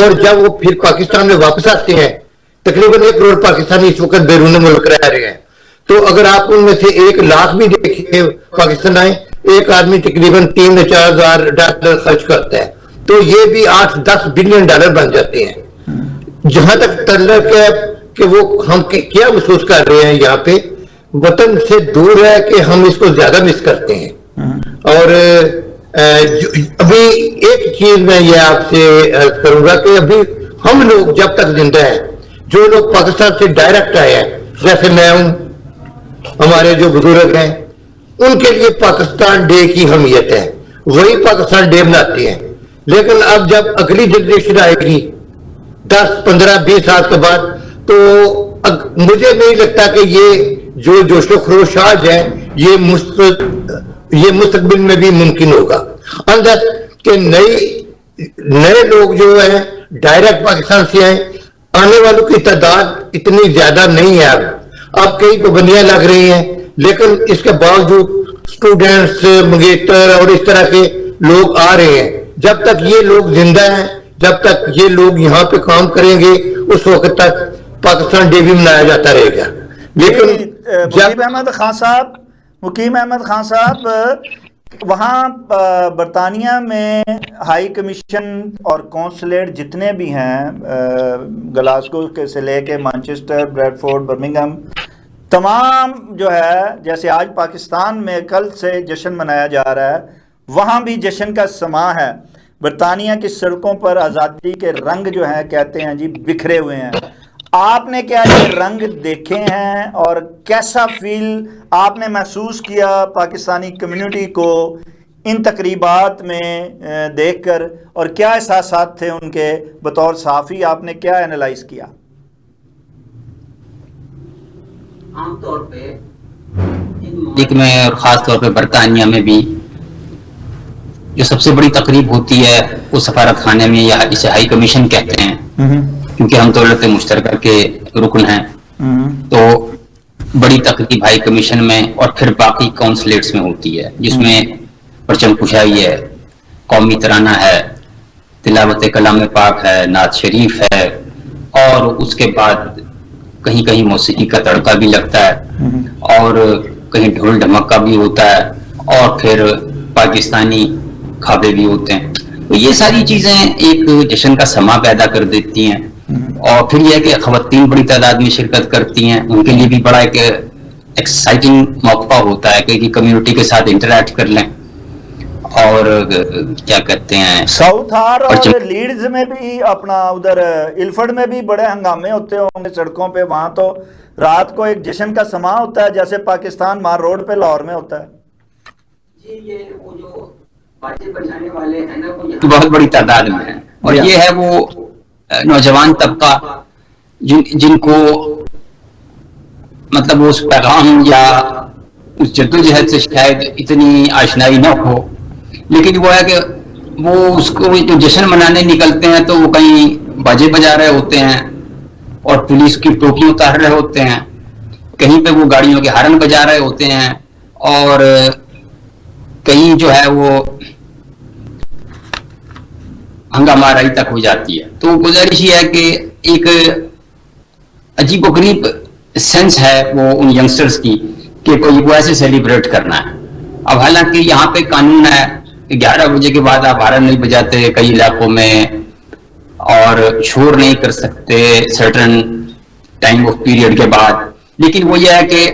اور جب وہ پھر پاکستان میں واپس آتے ہیں، تقریباً 1 کروڑ پاکستانی اس وقت بیرون ملک رہ رہے ہیں، تو اگر آپ ان میں سے 1 لاکھ بھی دیکھیں پاکستان آئے، ایک آدمی تقریباً 3 یا 4 ہزار ڈالر خرچ کرتا ہے، تو یہ بھی 8-10 بلین ڈالر بن جاتے ہیں۔ جہاں تک تعلق ہے کہ وہ ہم کیا محسوس کر رہے ہیں یہاں پہ، وطن سے دور ہے کہ ہم اس کو زیادہ مس کرتے ہیں۔ اور ابھی ایک چیز میں یہ آپ سے عرض کروں گا کہ ابھی ہم لوگ جب تک زندہ ہیں، جو لوگ پاکستان سے ڈائریکٹ آئے ہیں، جیسے میں ہوں، ہمارے جو بزرگ ہیں، ان کے لیے پاکستان ڈے کی اہمیت ہے، وہی پاکستان ڈے مناتے ہیں۔ لیکن اب جب اگلی جنریشن آئے گی 10 15 20 سال کے بعد، تو مجھے نہیں لگتا کہ یہ جو جوش و خروش آج ہے یہ مستقبل میں بھی ممکن ہوگا، اندر کہ نئے لوگ جو ہیں ڈائریکٹ پاکستان سے آئے، آنے والوں کی تعداد اتنی زیادہ نہیں ہے۔ اب کئی پابندیاں لگ رہی ہیں، لیکن اس کے باوجود اسٹوڈنٹس، منگیتر اور اس طرح کے لوگ آ رہے ہیں۔ جب تک یہ لوگ زندہ ہیں، جب تک یہ لوگ یہاں پہ کام کریں گے، اس وقت تک پاکستان ڈے بھی منایا جاتا رہے گا۔ لیکن مقیم احمد خان صاحب، وہاں برطانیہ میں ہائی کمیشن اور کونسلیٹ جتنے بھی ہیں، گلاسگو کے سے لے کے مانچسٹر، بریڈ فورڈ، برمنگھم، تمام جو ہے، جیسے آج پاکستان میں کل سے جشن منایا جا رہا ہے، وہاں بھی جشن کا سماں ہے۔ برطانیہ کی سڑکوں پر آزادی کے رنگ جو ہیں کہتے ہیں جی بکھرے ہوئے ہیں۔ آپ نے کیا یہ رنگ دیکھے ہیں اور کیسا فیل آپ نے محسوس کیا پاکستانی کمیونٹی کو ان تقریبات میں دیکھ کر، اور کیا احساسات تھے ان کے بطور صحافی؟ آپ نے کیا اینالائز کیا؟ عام طور پہ ملک میں اور خاص طور پہ برطانیہ میں بھی جو سب سے بڑی تقریب ہوتی ہے وہ سفارت خانے میں، یا اسے ہائی کمیشن کہتے ہیں، کیونکہ ہم دولت مشترکہ کے رکن ہیں، تو بڑی تقریب ہائی کمیشن میں اور پھر باقی کونسلیٹس میں ہوتی ہے، جس میں پرچم کشائی ہے، قومی ترانہ ہے، تلاوت کلام پاک ہے، نعت شریف ہے، اور اس کے بعد کہیں کہیں موسیقی کا تڑکا بھی لگتا ہے، اور کہیں ڈھول ڈھمکا بھی ہوتا ہے، اور پھر پاکستانی کھابے بھی ہوتے ہیں۔ تو یہ ساری چیزیں ایک جشن کا سما پیدا کر دیتی ہیں، اور پھر یہ کہ خواتین بڑی تعداد میں شرکت کرتی ہیں، ان کے لیے بھی بڑا ایک ایکسائٹنگ موقع ہوتا ہے کہ کمیونٹی کے ساتھ انٹریکٹ کر لیں۔ اور کیا کہتے ہیں، ساؤتھ ہار اور لیڈز میں بھی، اپنا ادھر الفرڈ میں بھی بڑے ہنگامے ہوتے ہوں گے سڑکوں پہ، وہاں تو رات کو ایک جشن کا سما ہوتا ہے جیسے پاکستان مار روڈ پہ لاہور میں ہوتا ہے۔ جی، یہ وہ جو باجے بجانے والے ہیں نا، وہ بہت بڑی تعداد میں ہیں، اور یہ ہے وہ نوجوان طبقہ جن کو مطلب اس پیغام یا اس جدوجہد سے شاید اتنی آشنائی نہ ہو، لیکن وہ ہے کہ وہ اس کو جو جشن منانے نکلتے ہیں تو وہ کہیں باجے بجا رہے ہوتے ہیں اور پولیس کی ٹوپی اتار رہے ہوتے ہیں، کہیں پہ وہ گاڑیوں کے ہارن بجا رہے ہوتے ہیں، اور کہیں جو ہے وہ ہنگامہ آرائی تک ہو جاتی ہے۔ تو گزارش یہ ہے کہ ایک عجیب و غریب سینس ہے وہ ان ینگسٹرز کی کہ کوئی وہ ایسے سیلیبریٹ کرنا ہے۔ اب حالانکہ یہاں پہ قانون ہے کہ 11 بجے کے بعد آپ ہارن نہیں بجاتے کئی علاقوں میں، اور شور نہیں کر سکتے سرٹن ٹائم آف پیریڈ کے بعد، لیکن وہ یہ ہے کہ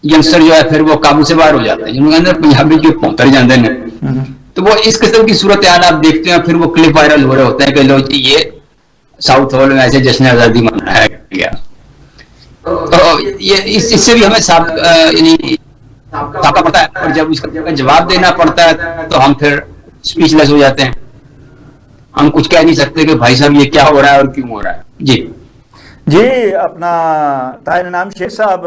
ینگسٹر جو ہے پھر وہ قابو سے باہر ہو جاتے ہیں، جن کے اندر پنجابی جو پونتر جاندے ہیں، تو وہ اس قسم کی صورتحال آپ دیکھتے ہیں، پھر وہ کلپ وائرل ہو رہے ہوتے ہیں کہ لو جی یہ ساؤتھ ہال میں ایسے جشن آزادی منایا گیا۔ تو یہ اس سے بھی ہمیں سابقہ پڑتا ہے، اور جب اس کا جواب دینا پڑتا ہے تو ہم پھر اسپیچ لیس ہو جاتے ہیں، ہم کچھ کہہ نہیں سکتے کہ بھائی صاحب یہ کیا ہو رہا ہے اور کیوں ہو رہا ہے۔ جی اپنا طاہر انعام شیخ صاحب،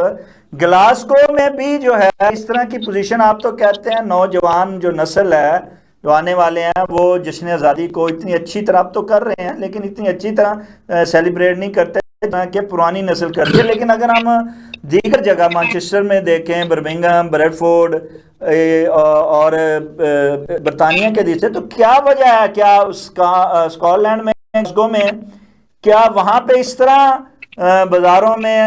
گلاسگو میں بھی جو ہے اس طرح کی پوزیشن، آپ تو کہتے ہیں نوجوان جو نسل ہے جو آنے والے ہیں وہ جشن آزادی کو اتنی اچھی طرح تو کر رہے ہیں، لیکن اتنی اچھی طرح سیلیبریٹ نہیں کرتے۔ کہ پرانی نسل کرتی ہے. لیکن اگر ہم دیگر جگہ مانچسٹر میں دیکھیں, برمنگھم, بریڈفورڈ اور برطانیہ کے دیسے, تو کیا وجہ ہے, کیا اسکاٹ لینڈ میں, گلاسگو میں, کیا وہاں پہ اس طرح بازاروں میں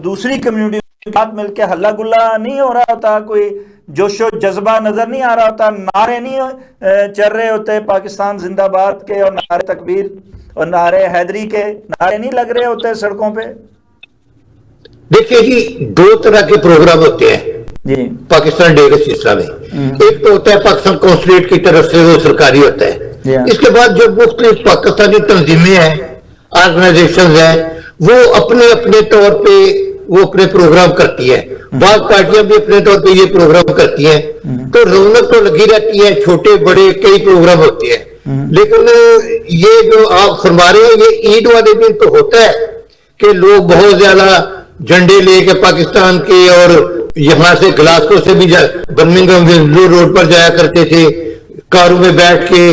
دوسری کمیونٹی کے ساتھ مل کے ہلا گلا نہیں ہو رہا ہوتا, کوئی جوش و جذبہ نظر نہیں آ رہا ہوتا, نعرے نہیں چل رہے ہوتے پاکستان زندہ باد کے, اور نعرے تکبیر اور نعرے حیدری کے نعرے نہیں لگ رہے ہوتے سڑکوں پہ؟ دیکھیے جی, دو طرح کے پروگرام ہوتے ہیں جی پاکستان ڈے کے سلسلہ میں. ایک تو ہوتا ہے پاکستان کونسلیٹ کی طرف سے, وہ سرکاری ہوتا ہے. اس کے بعد جو مختلف پاکستانی تنظیمیں ہیں, آرگنائزیشنز ہیں, وہ اپنے اپنے طور پہ وہ اپنے پروگرام کرتی ہیں. بعض پارٹیاں بھی اپنے طور پہ یہ پروگرام کرتی ہیں, تو رونق تو لگی رہتی ہے, چھوٹے بڑے کئی پروگرام ہوتے ہیں. لیکن یہ جو آپ فرما رہے ہیں, یہ عید والے دن تو ہوتا ہے کہ لوگ بہت زیادہ جھنڈے لے کے پاکستان کے, اور یہاں سے گلاسکو سے بھی برمنگھم روڈ پر جایا کرتے تھے, کاروں میں بیٹھ کے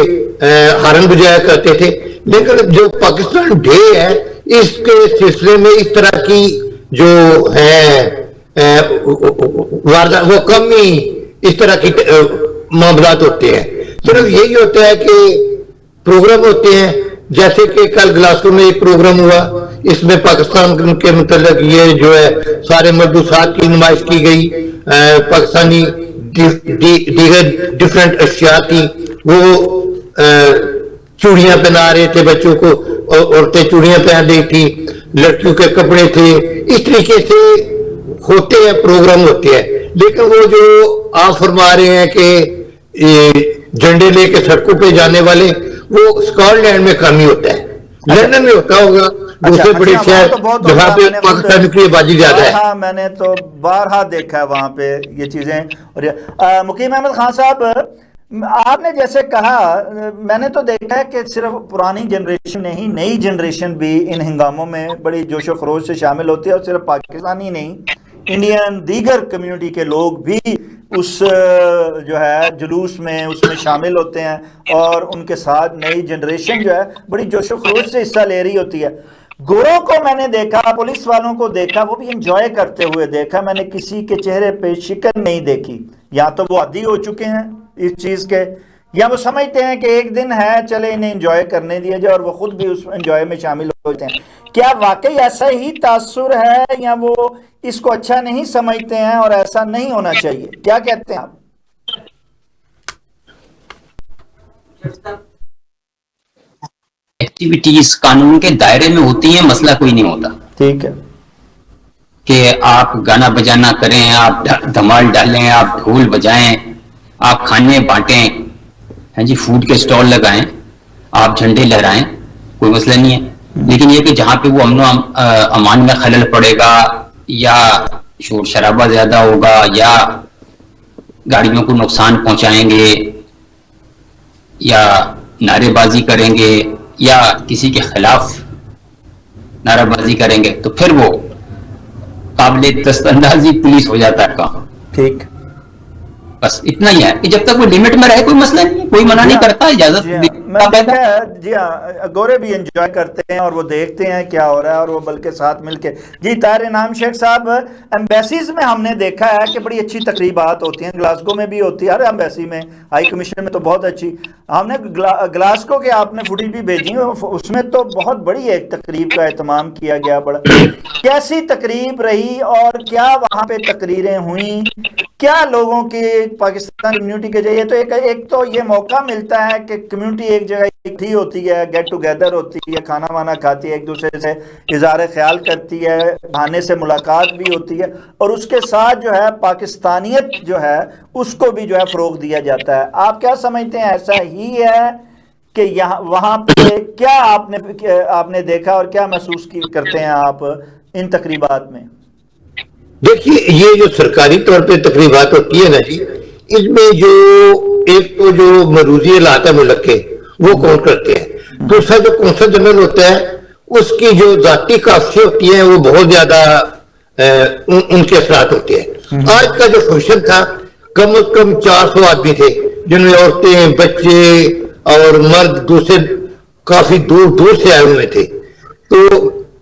ہارن بجایا کرتے تھے. لیکن جو پاکستان ڈے ہے, اس کے سلسلے میں اس طرح کی جو ہے وہ کم ہی اس طرح کی معاملات ہوتے ہیں. صرف یہی ہوتا ہے کہ پروگرام ہوتے ہیں, جیسے کہ کل گلاسکو میں ایک پروگرام ہوا, اس میں پاکستان کے متعلق یہ جو ہے سارے ملبوسات کی نمائش کی گئی, پاکستانی دیگر ڈیفرنٹ اشیاء کی, وہ چوڑیاں پہنا رہے تھے بچوں کو, عورتیں چوڑیاں پہن رہی تھی, لڑکیوں کے کپڑے تھے. اس طریقے سے ہوتے ہیں, پروگرام ہوتے ہیں. لیکن وہ جو آپ فرما رہے ہیں کہ جھنڈے لے کے سڑکوں پہ جانے والے, وہ اسکاٹ لینڈ میں کم ہی ہوتا ہے. لندن میں ہوتا ہوگا, دوسرے بڑے شہر جہاں پہ پاکستان کی آبادی زیادہ ہے. ہاں, میں نے تو بارہا دیکھا ہے وہاں پہ یہ چیزیں. اور مقیم احمد خان صاحب, آپ نے جیسے کہا, میں نے تو دیکھا ہے کہ صرف پرانی جنریشن نہیں, نئی جنریشن بھی ان ہنگاموں میں بڑی جوش و خروش سے شامل ہوتی ہے, اور صرف پاکستانی نہیں, انڈین دیگر کمیونٹی کے لوگ بھی اس جو ہے جلوس میں, اس میں شامل ہوتے ہیں, اور ان کے ساتھ نئی جنریشن جو ہے بڑی جوش و خروش سے حصہ لے رہی ہوتی ہے. گوروں کو میں نے دیکھا, پولیس والوں کو دیکھا, وہ بھی انجوائے کرتے ہوئے دیکھا. میں نے کسی کے چہرے پہ شکن نہیں دیکھی. یا تو وہ عادی ہو چکے ہیں اس چیز کے, یا وہ سمجھتے ہیں کہ ایک دن ہے, چلے انہیں انجوائے کرنے دیا جائے, اور وہ خود بھی اس انجوائے میں شامل ہوتے ہیں. کیا واقعی ایسا ہی تاثر ہے, یا وہ اس کو اچھا نہیں سمجھتے ہیں اور ایسا نہیں ہونا چاہیے؟ کیا کہتے ہیں آپ؟ ایکٹیویٹیز قانون کے دائرے میں ہوتی ہیں, مسئلہ کوئی نہیں ہوتا. ٹھیک ہے کہ آپ گانا بجانا کریں, آپ دھمال ڈالیں, آپ ڈھول بجائیں, آپ کھانے بانٹیں, ہاں جی, فوڈ کے سٹال لگائیں, آپ جھنڈے لہرائیں, کوئی مسئلہ نہیں ہے. لیکن یہ کہ جہاں پہ وہ امن و امان میں خلل پڑے گا, یا شور شرابہ زیادہ ہوگا, یا گاڑیوں کو نقصان پہنچائیں گے, یا نعرے بازی کریں گے, یا کسی کے خلاف نعرہ بازی کریں گے, تو پھر وہ قابل دست اندازی پولیس ہو جاتا ہے کام. ٹھیک, بس اتنا ہی ہے کہ جب تک وہ لمٹ میں رہے کوئی مسئلہ نہیں, کوئی منع نہیں کرتا, اجازت. جی ہاں, گورے بھی انجوائے کرتے ہیں اور وہ دیکھتے ہیں کیا ہو رہا ہے, اور وہ بلکہ ساتھ مل کے. جی طاہر انعام شیخ صاحب, ایمبیسیز میں ہم نے دیکھا ہے کہ بڑی اچھی تقریبات ہوتی ہیں, گلاسگو میں بھی ہوتی ہے, ہر ایمبیسی میں, ہائی کمیشن میں تو بہت اچھی. ہم نے گلاسگو کے آپ نے فوٹیج بھی بھیجی, اس میں تو بہت بڑی ایک تقریب کا اہتمام کیا گیا. بڑا کیسی تقریب رہی, اور کیا وہاں پہ تقریریں ہوئیں, کیا لوگوں کی پاکستان کمیونٹی کے جائے تو ایک تو یہ موقع ملتا ہے کہ کمیونٹی ایک جگہ اکٹھی ہوتی ہے, گیٹ ٹوگیدر ہوتی ہے, کھانا وانا کھاتی ہے, ایک دوسرے سے اظہار خیال کرتی ہے, بہانے سے ملاقات بھی ہوتی ہے, اور اس کے ساتھ جو ہے پاکستانیت جو ہے اس کو بھی جو ہے فروغ دیا جاتا ہے. آپ کیا سمجھتے ہیں, ایسا ہی ہے کہ یہاں وہاں پہ کیا آپ نے دیکھا اور کیا محسوس کرتے ہیں آپ ان تقریبات میں؟ دیکھیے, یہ جو سرکاری طور پہ تقریبات ہوتی ہے نا جی, اس میں جو ایک تو جو مروزی علاقہ ملک کے وہ کون کرتے ہیں, دوسرا جو کونسل جنرل ہوتا ہے اس کی جو ذاتی کاپسی ہوتی ہیں وہ بہت زیادہ ان کے اثرات ہوتے ہیں. آج کا جو فنکشن تھا کم از کم 400 آدمی تھے, جن میں عورتیں, بچے اور مرد دوسرے کافی دور دور سے آئے ہوئے تھے. تو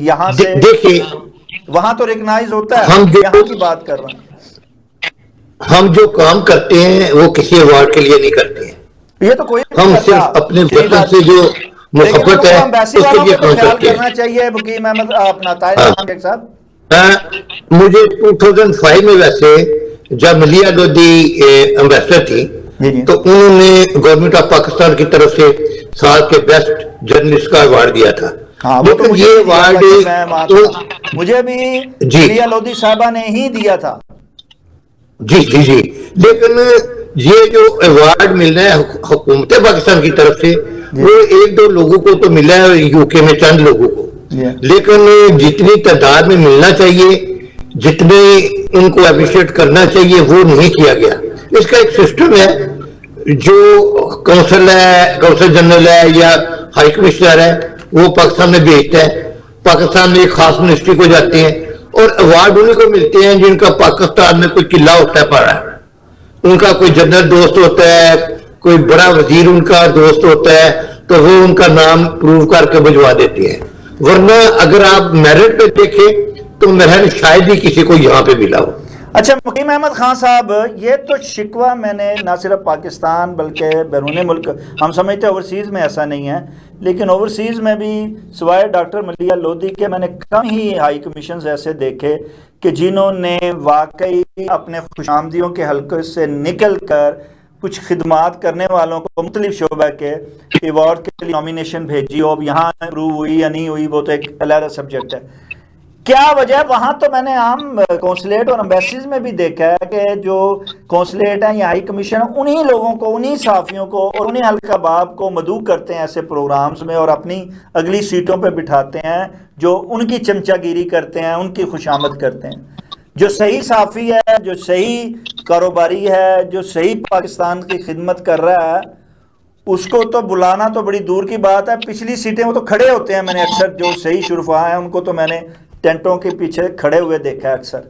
یہاں سے دیکھیے وہاں تو ریکگنائز ہوتا ہے، ہم یہاں کی بات کر رہا ہوں. ہم جو کام کرتے ہیں وہ کسی ایوارڈ کے لیے نہیں کرتے ہیں. یہ تو کوئی ہم نہیں کرتا صرف اپنے شریف وطن سے آدمی، جو لیکن ان محبت کو ہے امبیسی اس کے والوں لیے پہ تو کام خیال کرتے کرنا ہیں. چاہیے. مقیم احمد اپنا طاہر ہاں. انعام شیخ صاحب، مجھے 2005 میں ویسے جب ملیحہ لودھی امبیسڈر تھی جی جی تو انہوں نے گورنمنٹ آف پاکستان کی طرف سے سال کے بیسٹ جرنلسٹ کا ایوارڈ دیا تھا. ہاں وہ تو لیکن مجھے یہ بھی دیا تھا ایوارڈ جب میں وہاں تھا، مجھے بھی جی ملیحہ لودھی صاحبہ نے ہی دیا تھا. جی جی جی لیکن یہ جو ایوارڈ مل رہا ہے حکومت پاکستان کی طرف سے جی وہ ایک دو لوگوں کو تو ملا ہے یو کے میں چند لوگوں کو، جی لیکن جتنی تعداد میں ملنا چاہیے جتنے ان کو اپریشیٹ کرنا چاہیے وہ نہیں کیا گیا. اس کا ایک سسٹم ہے جو کونسل ہے، کونسل جنرل ہے یا ہائی کمشنر ہے وہ پاکستان میں بھیجتا ہے، پاکستان میں ایک خاص منسٹری کو جاتے ہیں اور ایوارڈ انہیں کو ملتے ہیں جن کا پاکستان میں کوئی قلعہ ہوتا ہے پڑا، ان کا کوئی جنرل دوست ہوتا ہے، کوئی بڑا وزیر ان کا دوست ہوتا ہے تو وہ ان کا نام پروو کر کے بھجوا دیتے ہیں. ورنہ اگر آپ میرٹ پہ دیکھیں تو میرا شاید ہی کسی کو یہاں پہ ملا ہو. اچھا مقیم احمد خان صاحب، یہ تو شکوہ میں نے نہ صرف پاکستان بلکہ بیرون ملک، ہم سمجھتے ہیں اوورسیز میں ایسا نہیں ہے، لیکن اوورسیز میں بھی سوائے ڈاکٹر ملیحہ لودھی کے میں نے کم ہی ہائی کمیشنز ایسے دیکھے کہ جنہوں نے واقعی اپنے خوش آمدیوں کے حلقے سے نکل کر کچھ خدمات کرنے والوں کو مختلف شعبہ کے ایوارڈ کے لیے نامینیشن بھیجی ہو. اب یہاں اپروو ہوئی یا نہیں ہوئی وہ تو ایک علیحدہ سبجیکٹ ہے. کیا وجہ ہے؟ وہاں تو میں نے عام کونسلیٹ اور امبیسیز میں بھی دیکھا ہے کہ جو کونسلیٹ ہیں یا ہائی کمیشن ہیں انہی لوگوں کو، انہی صحافیوں کو اور انہی حلقہ باب کو مدعو کرتے ہیں ایسے پروگرامز میں اور اپنی اگلی سیٹوں پہ بٹھاتے ہیں جو ان کی چمچہ گیری کرتے ہیں، ان کی خوش آمد کرتے ہیں. جو صحیح صحافی ہے، جو صحیح کاروباری ہے، جو صحیح پاکستان کی خدمت کر رہا ہے، اس کو تو بلانا تو بڑی دور کی بات ہے. پچھلی سیٹیں وہ تو کھڑے ہوتے ہیں، میں نے اکثر جو صحیح شرفا ہیں ان کو تو میں نے ٹینٹوں کے پیچھے کھڑے ہوئے دیکھا ہے اکثر.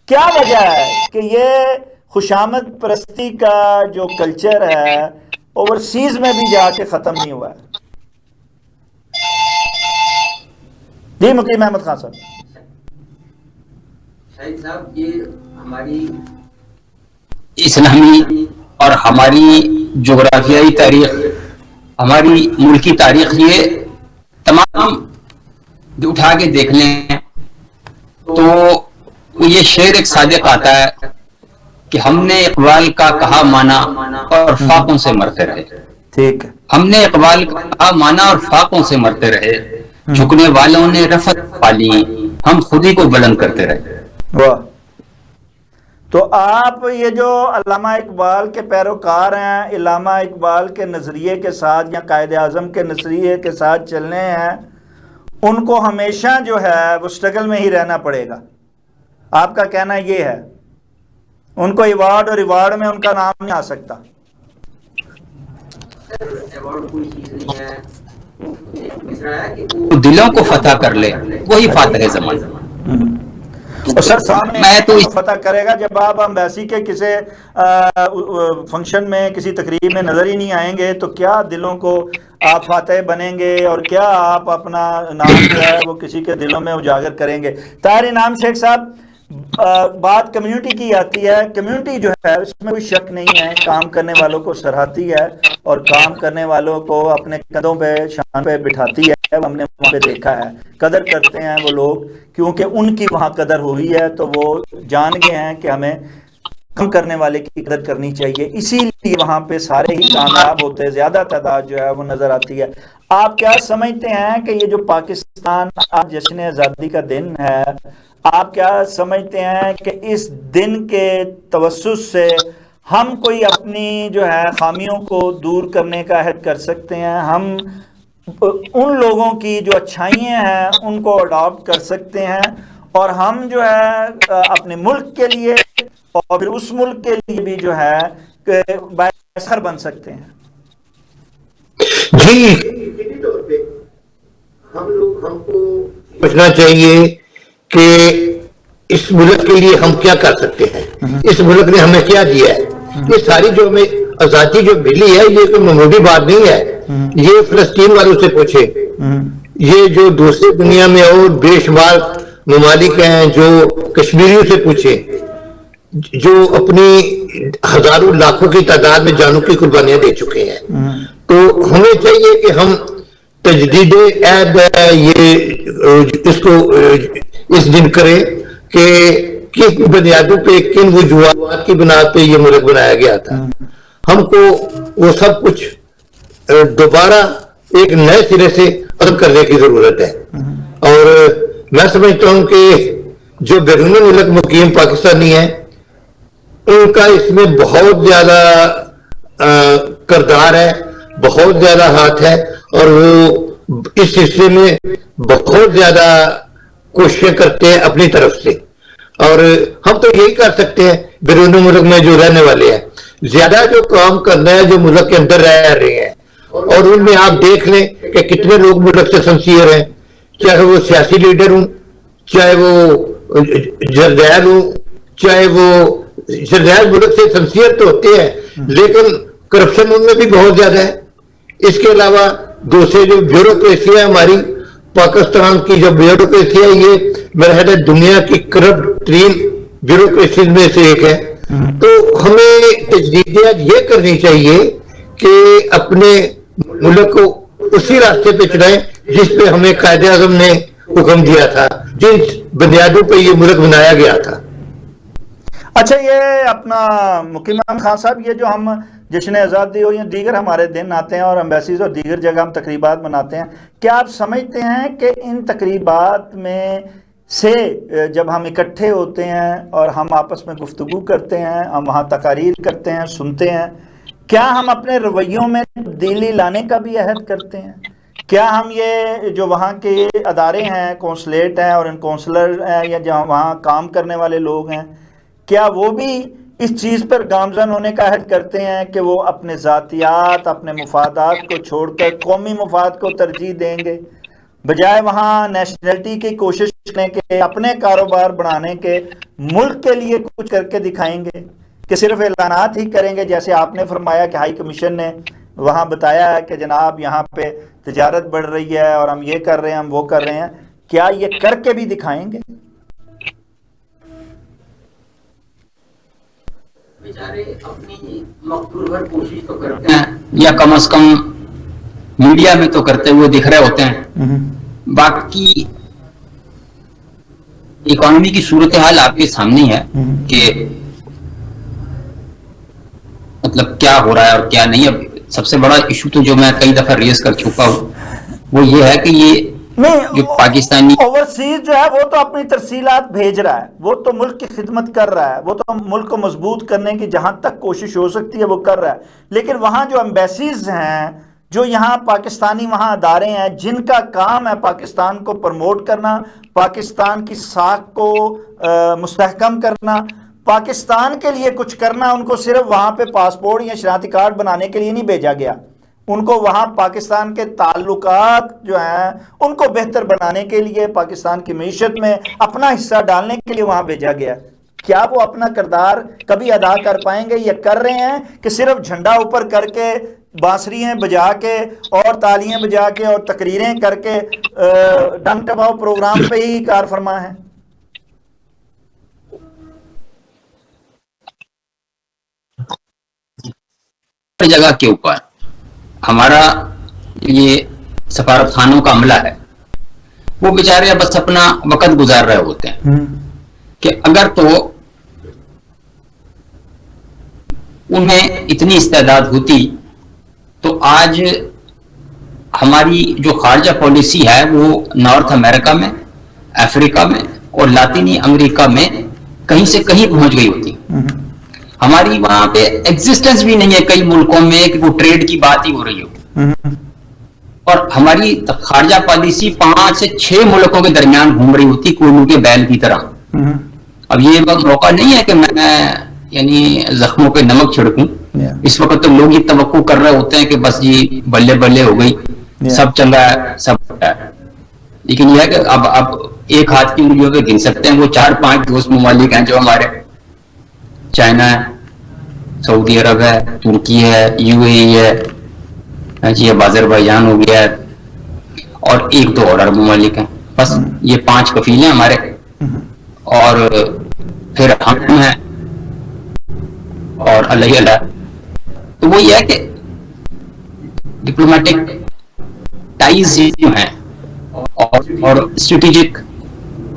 کیا وجہ ہے کہ یہ خوشامد پرستی کا جو کلچر ہے اوورسیز میں بھی جا کے ختم نہیں ہوا ہے؟ جی مقیم احمد خان صاحب. شاہد صاحب، یہ ہماری اسلامی اور ہماری جغرافیائی تاریخ، ہماری ملکی تاریخ، یہ تمام جو اٹھا کے دیکھ لیں تو یہ شعر ایک صادق آتا ہے کہ ہم نے اقبال کا کہا مانا اور فاقوں سے مرتے رہے. ٹھیک ہے. ہم نے اقبال کا کہا مانا اور فاقوں سے مرتے رہے، جھکنے والوں نے رفعت پالی، ہم خود ہی کو بلند کرتے رہے. واہ. تو آپ یہ جو علامہ اقبال کے پیروکار ہیں، علامہ اقبال کے نظریے کے ساتھ یا قائد اعظم کے نظریے کے ساتھ چلنے ہیں، ان کو ہمیشہ جو ہے وہ سٹرگل میں ہی رہنا پڑے گا. آپ کا کہنا یہ ہے ان کو ایوارڈ اور ریوارڈ میں ان کا نام نہیں آ سکتا؟ دلوں کو فتح کر لے وہی فاتح زمان. اور سر سامنے میں تو فتح کرے گا جب آپ امبیسی کے کسی فنکشن میں، کسی تقریب میں نظر ہی نہیں آئیں گے تو کیا دلوں کو آپ فاتح بنیں گے اور کیا آپ اپنا نام جو ہے وہ کسی کے دلوں میں اجاگر کریں گے؟ طاہر انعام شیخ صاحب، بات کمیونٹی کی آتی ہے. کمیونٹی جو ہے اس میں کوئی شک نہیں ہے، کام کرنے والوں کو سراہتی ہے اور کام کرنے والوں کو اپنے قدموں پہ، شان پہ بٹھاتی ہے. ہم نے وہاں پہ دیکھا ہے، قدر کرتے ہیں وہ لوگ کیونکہ ان کی وہاں قدر ہوئی ہے تو وہ جان گئے ہیں کہ ہمیں کام کرنے والے کی قدر کرنی چاہیے، اسی لیے وہاں پہ سارے ہی کامیاب ہوتے ہیں، زیادہ تعداد جو ہے وہ نظر آتی ہے. آپ کیا سمجھتے ہیں کہ یہ جو پاکستان آج جشن آزادی کا دن ہے، آپ کیا سمجھتے ہیں کہ اس دن کے توسط سے ہم کوئی اپنی جو ہے خامیوں کو دور کرنے کا عہد کر سکتے ہیں؟ ہم ان لوگوں کی جو اچھائیاں ہیں ان کو اڈاپٹ کر سکتے ہیں اور ہم جو ہے اپنے ملک کے لیے اور پھر اس ملک کے لیے بھی جو ہے باعث فخر بن سکتے ہیں؟ جی ہم کو سوچنا چاہیے کہ اس ملک کے لیے ہم کیا کر سکتے ہیں، اس ملک نے ہمیں کیا دیا ہے. یہ ساری جو ہمیں آزادی جو ملی ہے یہ کوئی معمولی بات نہیں ہے. یہ فلسطین والوں سے پوچھے، یہ جو دوسری دنیا میں اور بے شمار ممالک ہیں جو کشمیریوں سے پوچھے، جو اپنی ہزاروں لاکھوں کی تعداد میں جانوں کی قربانیاں دے چکے ہیں. تو ہمیں چاہیے کہ ہم تجدید عہد یہ اس کو اس دن کریں کہ کس بنیادوں پہ، کن وجوہات کی بنا پہ یہ ملک بنایا گیا تھا. ہم کو وہ سب کچھ دوبارہ ایک نئے سرے سے ختم کرنے کی ضرورت ہے. اور میں سمجھتا ہوں کہ جو بیرون ملک مقیم پاکستانی ہیں ان کا اس میں بہت زیادہ کردار ہے، بہت زیادہ ہاتھ ہے، اور وہ اس سلسلے میں بہت زیادہ کوششیں کرتے ہیں اپنی طرف سے. اور ہم تو یہی کر سکتے ہیں بیرون ملک میں جو رہنے والے ہیں، زیادہ جو کام کرنا ہے جو ملک کے اندر رہ رہے ہیں، اور ان میں آپ دیکھ لیں کہ کتنے لوگ ملک سے سنسیئر ہیں، چاہے وہ سیاسی لیڈر ہوں، چاہے وہ جرنیل ہوں، چاہے وہ جرنیل ملک سے سنسیئر تو ہوتے ہیں لیکن کرپشن ان میں بھی بہت زیادہ ہے. اس کے علاوہ دوسرے جو بیوروکریسی ہے ہماری پاکستان کی، جو بیوروکریسی ہے یہ میرا خیال ہے دنیا کی کرپٹ ترین بیوروکریسی میں سے ایک ہے. تو ہمیں تجدیدیات یہ کرنی چاہیے کہ اپنے ملک کو اسی راستے پہ چلائیں جس پہ ہمیں قائد اعظم نے حکم دیا تھا، جن بنیادوں پہ یہ ملک بنایا گیا تھا. اچھا، یہ اپنا مقیم خان صاحب، یہ جو ہم جشن آزادی ہو یا دیگر ہمارے دن آتے ہیں اور ایمبیسیز اور دیگر جگہ ہم تقریبات مناتے ہیں، کیا آپ سمجھتے ہیں کہ ان تقریبات میں سے جب ہم اکٹھے ہوتے ہیں اور ہم آپس میں گفتگو کرتے ہیں، ہم وہاں تقاریر کرتے ہیں، سنتے ہیں، کیا ہم اپنے رویوں میں تبدیلی لانے کا بھی عہد کرتے ہیں؟ کیا ہم یہ جو وہاں کے ادارے ہیں، کونسلیٹ ہیں اور ان کونسلر ہیں یا جہاں وہاں کام کرنے والے لوگ ہیں، کیا وہ بھی اس چیز پر گامزن ہونے کا عہد کرتے ہیں کہ وہ اپنے ذاتیات، اپنے مفادات کو چھوڑ کر قومی مفاد کو ترجیح دیں گے، بجائے وہاں نیشنلٹی کی کوشش کرنے کے، اپنے کاروبار بڑھانے کے، ملک کے لیے کچھ کر کے دکھائیں گے، کہ صرف اعلانات ہی کریں گے؟ جیسے آپ نے فرمایا کہ ہائی کمیشن نے وہاں بتایا ہے کہ جناب یہاں پہ تجارت بڑھ رہی ہے اور ہم یہ کر رہے ہیں، ہم وہ کر رہے ہیں، کیا یہ کر کے بھی دکھائیں گے؟ بیچارے اپنی مقبول بھر کوشش تو کرتے ہیں، یا کم از کم میڈیا میں تو کرتے ہوئے دکھ رہے ہوتے ہیں. باقی اکانومی کی صورتحال آپ کے سامنے ہے کہ مطلب کیا ہو رہا ہے اور کیا نہیں. اب سب سے بڑا ایشو تو جو میں کئی دفعہ ریز کر چکا ہوں وہ یہ ہے کہ یہ جو پاکستانی اوورسیز جو ہے وہ تو اپنی ترسیلات بھیج رہا ہے، وہ تو ملک کی خدمت کر رہا ہے، وہ تو ملک کو مضبوط کرنے کی جہاں تک کوشش ہو سکتی ہے وہ کر رہا ہے. لیکن وہاں جو ایمبیسیز ہیں، جو یہاں پاکستانی وہاں ادارے ہیں جن کا کام ہے پاکستان کو پروموٹ کرنا، پاکستان کی ساکھ کو مستحکم کرنا، پاکستان کے لیے کچھ کرنا، ان کو صرف وہاں پہ پاسپورٹ یا شناختی کارڈ بنانے کے لیے نہیں بھیجا گیا، ان کو وہاں پاکستان کے تعلقات جو ہیں ان کو بہتر بنانے کے لیے، پاکستان کی معیشت میں اپنا حصہ ڈالنے کے لیے وہاں بھیجا گیا. کیا وہ اپنا کردار کبھی ادا کر پائیں گے؟ یا کر رہے ہیں کہ صرف جھنڈا اوپر کر کے، بانسریاں بجا کے اور تالیاں بجا کے اور تقریریں کر کے ڈنگ ٹپاؤ پروگرام پہ ہی کار فرما ہے؟ جگہ کے اوپر ہمارا یہ سفارت خانوں کا عملہ ہے، وہ بیچارے بس اپنا وقت گزار رہے ہوتے ہیں کہ اگر تو انہیں اتنی استعداد ہوتی تو آج ہماری جو خارجہ پالیسی ہے وہ نارتھ امریکہ میں، افریقہ میں اور لاطینی امریکہ میں کہیں سے کہیں پہنچ گئی ہوتی. ہماری وہاں پہ ایگزسٹنس بھی نہیں ہے کئی ملکوں میں کہ وہ ٹریڈ کی بات ہی ہو رہی ہو، اور ہماری خارجہ پالیسی 5 سے 6 ملکوں کے درمیان گھوم رہی ہوتی کوئنوں کے بیل کی طرح. اب یہ وقت موقع نہیں ہے کہ میں یعنی زخموں پہ نمک چھڑکوں. اس وقت تو لوگ یہ توقع کر رہے ہوتے ہیں کہ بس جی بلے بلے ہو گئی، سب چنگا ہے، سب ہے. لیکن یہ ہے کہ اب ایک ہاتھ کی انگلیوں پہ گن سکتے ہیں وہ 4-5 دوست ممالک ہیں جو ہمارے، چائنا ہے، سعودی عرب ہے، ترکی ہے، UAE ہے، جی اب آذربائیجان ہو گیا ہے اور ایک دو اور عرب ممالک ہیں، بس یہ 5 کفیل ہیں ہمارے، اور پھر ہم ہیں اور اللہ اللہ. تو وہ یہ ہے کہ ڈپلومیٹک ٹائز جو ہیں اور اسٹریٹجک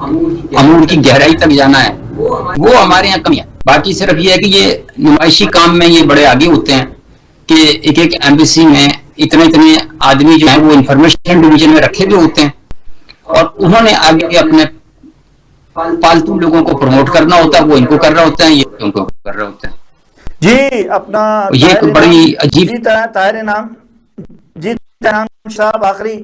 امور کی گہرائی تک جانا ہے وہ ہمارے یہاں کمی ہے. باقی صرف یہ ہے کہ یہ نمائشی کام میں یہ بڑے آگے ہوتے ہیں کہ ایک ایک ایمبیسی میں اتنے آدمی جو ہیں وہ انفارمیشن ڈویژن میں رکھے ہوئے ہوتے ہیں اور انہوں نے آگے اپنے پالتو لوگوں کو پروموٹ کرنا ہوتا ہے، وہ ان کو کر رہا ہوتا ہے، یہ ان کو کر رہا ہوتا ہے. جی اپنا یہ ایک بڑی عجیب جی طاہر انعام جی صاحب، آخری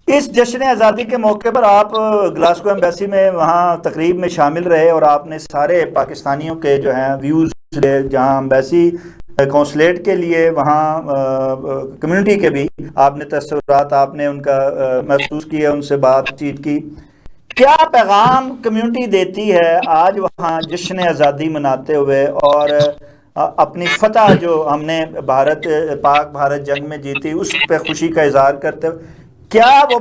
اس جشن آزادی کے موقع پر آپ گلاسگو ایمبیسی میں وہاں تقریب میں شامل رہے اور آپ نے سارے پاکستانیوں کے جو ہیں ویوز لے، جہاں ایمبیسی کونسلیٹ کے لیے وہاں کمیونٹی کے بھی آپ نے تصورات آپ نے ان کا محسوس کیا، ان سے بات چیت کی. کیا پیغام کمیونٹی دیتی ہے آج وہاں جشن آزادی مناتے ہوئے اور اپنی فتح جو ہم نے پاک بھارت جنگ میں جیتی اس پہ خوشی کا اظہار کرتے ہوئے کیا وہ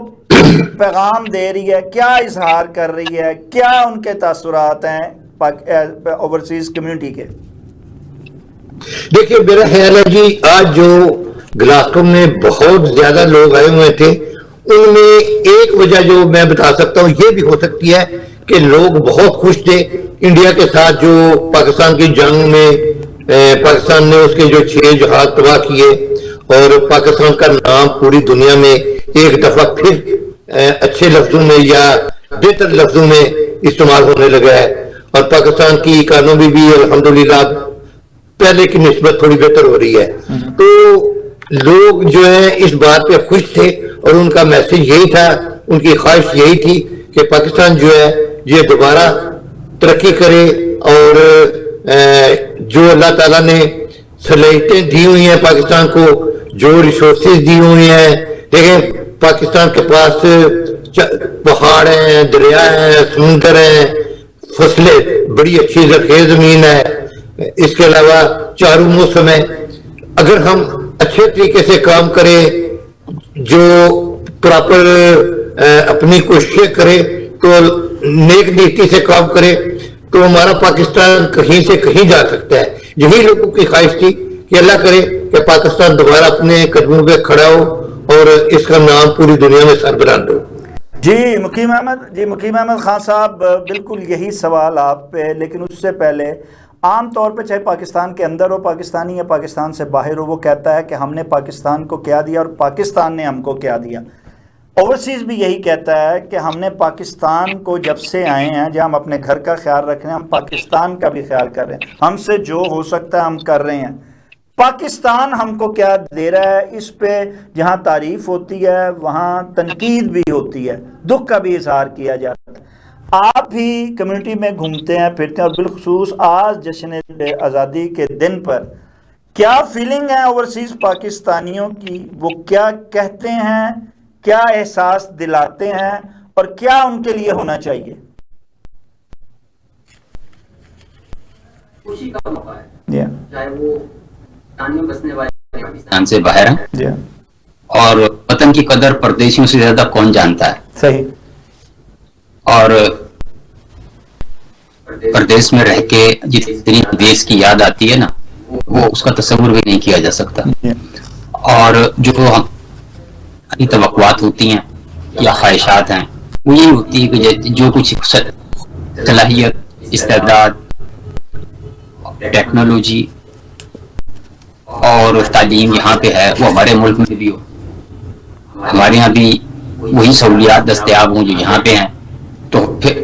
پیغام دے رہی ہے، کیا اظہار کر رہی ہے، کیا ان کے تاثرات ہیں اوورسیز کمیونٹی کے؟ دیکھیے میرا خیال ہے جی آج جو گلاسگو میں بہت زیادہ لوگ آئے ہوئے تھے، ان میں ایک وجہ جو میں بتا سکتا ہوں یہ بھی ہو سکتی ہے کہ لوگ بہت خوش تھے انڈیا کے ساتھ جو پاکستان کی جنگ میں پاکستان نے اس کے جو 6 جہاز تباہ کیے اور پاکستان کا نام پوری دنیا میں ایک دفعہ پھر اچھے لفظوں میں یا بہتر لفظوں میں استعمال ہونے لگا ہے، اور پاکستان کی اکانومی بھی الحمدللہ پہلے کی نسبت تھوڑی بہتر ہو رہی ہے. تو لوگ جو ہیں اس بات پہ خوش تھے اور ان کا میسج یہی تھا، ان کی خواہش یہی تھی کہ پاکستان جو ہے یہ دوبارہ ترقی کرے اور جو اللہ تعالیٰ نے صلاحیتیں دی ہوئی ہیں پاکستان کو، جو ریسورسز دی ہوئی ہیں، دیکھیں پاکستان کے پاس پہاڑ ہیں، دریا ہیں، سمندر ہیں، فصلیں بڑی اچھی زرخیز زمین ہے، اس کے علاوہ چاروں موسم ہے. اگر ہم اچھے طریقے سے کام کریں، جو پراپر اپنی کوششیں کرے تو نیک نیتی سے کام کرے تو ہمارا پاکستان کہیں سے کہیں جا سکتا ہے. یہی لوگوں کی خواہش تھی کہ اللہ کرے کہ پاکستان دوبارہ اپنے قدموں پہ کھڑا ہو اور اس کا نام پوری دنیا میں سربلند ہو. جی مقیم احمد خان صاحب، بالکل یہی سوال آپ پہ، لیکن اس سے پہلے عام طور پہ چاہے پاکستان کے اندر ہو پاکستانی یا پاکستان سے باہر ہو، وہ کہتا ہے کہ ہم نے پاکستان کو کیا دیا اور پاکستان نے ہم کو کیا دیا. اوورسیز بھی یہی کہتا ہے کہ ہم نے پاکستان کو جب سے آئے ہیں، جب ہم اپنے گھر کا خیال رکھ رہے ہیں، ہم پاکستان کا بھی خیال کر رہے ہیں، ہم سے جو ہو سکتا ہے ہم کر رہے ہیں. پاکستان ہم کو کیا دے رہا ہے، اس پہ جہاں تعریف ہوتی ہے وہاں تنقید بھی ہوتی ہے، دکھ کا بھی اظہار کیا جاتا ہے. آپ بھی کمیونٹی میں گھومتے ہیں پھرتے ہیں اور بالخصوص آج جشن آزادی کے دن پر کیا فیلنگ ہے اوورسیز پاکستانیوں کی؟ وہ کیا کہتے ہیں، کیا احساس دلاتے ہیں اور کیا ان کے لیے ہونا چاہیے؟ خوشی کا موقع ہے، چاہے وہ بسنے والے پاکستان سے باہر ہیں، اور وطن کی قدر پردیسیوں سے زیادہ کون جانتا ہے. صحیح. اور پردیس میں رہ کے جتنی دیش کی یاد آتی ہے نا، وہ اس کا تصور بھی نہیں کیا جا سکتا. اور جو ہماری توقعات ہوتی ہیں یا خواہشات ہیں وہ یہی ہوتی ہے کہ جو کچھ صلاحیت، استعداد، ٹیکنالوجی اور تعلیم یہاں پہ ہے وہ ہمارے ملک میں بھی ہو، ہمارے یہاں بھی وہی سہولیات دستیاب ہوں جو یہاں پہ ہیں. تو پھر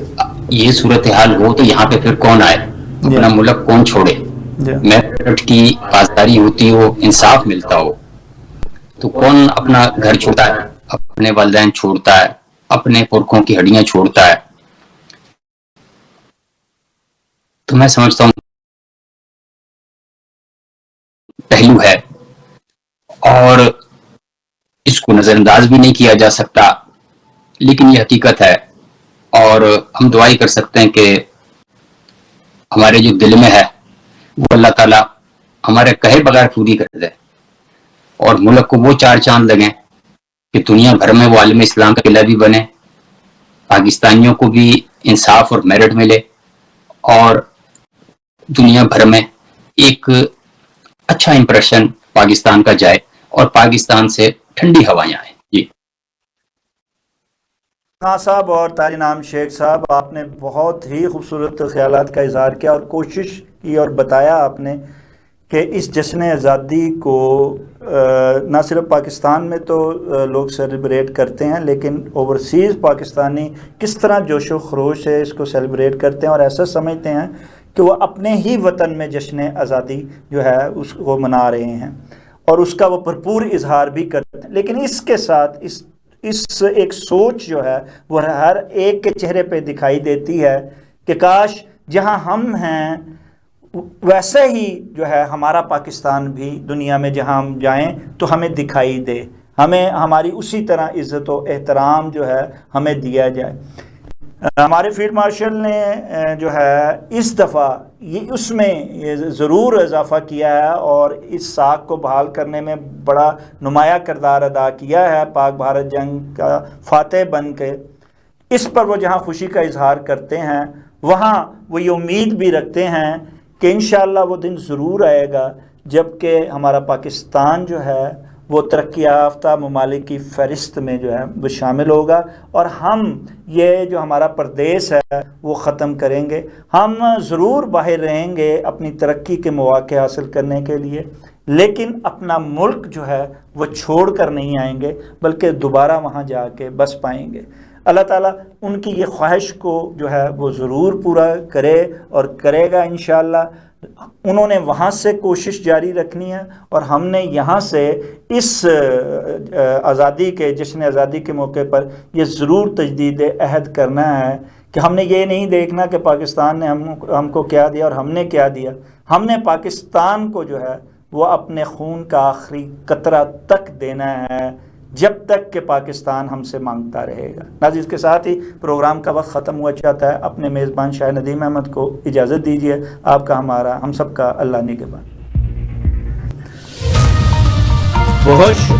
یہ صورتحال ہو تو یہاں پہ پھر کون آئے، اپنا ملک کون چھوڑے؟ میرٹ کی پاسداری ہوتی ہو، انصاف ملتا ہو تو کون اپنا گھر چھوڑتا ہے، اپنے والدین چھوڑتا ہے، اپنے پرکھوں کی ہڈیاں چھوڑتا ہے؟ تو میں سمجھتا ہوں پہلو ہے اور اس کو نظر انداز بھی نہیں کیا جا سکتا، لیکن یہ حقیقت ہے اور ہم دعائی کر سکتے ہیں کہ ہمارے جو دل میں ہے وہ اللہ تعالیٰ ہمارے کہے بغیر پوری کر دے. اور ملک کو وہ 4 چاند لگیں کہ دنیا بھر میں وہ عالم اسلام کا قلعہ بھی بنے, پاکستانیوں کو بھی انصاف اور میرٹ ملے, اور دنیا بھر میں ایک اچھا امپریشن پاکستان کا جائے اور پاکستان سے ٹھنڈی ہوائیں آئیں. جی خان صاحب اور تاج انعام شیخ صاحب, آپ نے بہت ہی خوبصورت خیالات کا اظہار کیا اور کوشش کی اور بتایا آپ نے کہ اس جشن آزادی کو نہ صرف پاکستان میں تو لوگ سیلیبریٹ کرتے ہیں, لیکن اوورسیز پاکستانی کس طرح جوش و خروش سے اس کو سیلیبریٹ کرتے ہیں اور ایسا سمجھتے ہیں کہ وہ اپنے ہی وطن میں جشن آزادی جو ہے اس کو منا رہے ہیں, اور اس کا وہ بھرپور اظہار بھی کرتے ہیں. لیکن اس کے ساتھ اس ایک سوچ جو ہے وہ ہر ایک کے چہرے پہ دکھائی دیتی ہے کہ کاش جہاں ہم ہیں ویسے ہی جو ہے ہمارا پاکستان بھی دنیا میں جہاں ہم جائیں تو ہمیں دکھائی دے, ہمیں ہماری اسی طرح عزت و احترام جو ہے ہمیں دیا جائے. ہمارے فیلڈ مارشل نے جو ہے اس دفعہ اس میں ضرور اضافہ کیا ہے اور اس ساکھ کو بحال کرنے میں بڑا نمایاں کردار ادا کیا ہے. پاک بھارت جنگ کا فاتح بن کے اس پر وہ جہاں خوشی کا اظہار کرتے ہیں وہاں وہ یہ امید بھی رکھتے ہیں کہ انشاءاللہ وہ دن ضرور آئے گا جب کہ ہمارا پاکستان جو ہے وہ ترقی یافتہ ممالک کی فہرست میں جو ہے وہ شامل ہوگا, اور ہم یہ جو ہمارا پردیس ہے وہ ختم کریں گے. ہم ضرور باہر رہیں گے اپنی ترقی کے مواقع حاصل کرنے کے لیے, لیکن اپنا ملک جو ہے وہ چھوڑ کر نہیں آئیں گے بلکہ دوبارہ وہاں جا کے بس پائیں گے. اللہ تعالیٰ ان کی یہ خواہش کو جو ہے وہ ضرور پورا کرے اور کرے گا انشاءاللہ. انہوں نے وہاں سے کوشش جاری رکھنی ہے اور ہم نے یہاں سے اس آزادی کے جشن آزادی کے موقع پر یہ ضرور تجدید عہد کرنا ہے کہ ہم نے یہ نہیں دیکھنا کہ پاکستان نے ہم کو کیا دیا اور ہم نے کیا دیا. ہم نے پاکستان کو جو ہے وہ اپنے خون کا آخری قطرہ تک دینا ہے جب تک کہ پاکستان ہم سے مانگتا رہے گا. ناظرین, اس کے ساتھ ہی پروگرام کا وقت ختم ہوا چاہتا ہے. اپنے میزبان شاہ ندیم احمد کو اجازت دیجیے. آپ کا, ہمارا, ہم سب کا اللہ نگہبان. بہت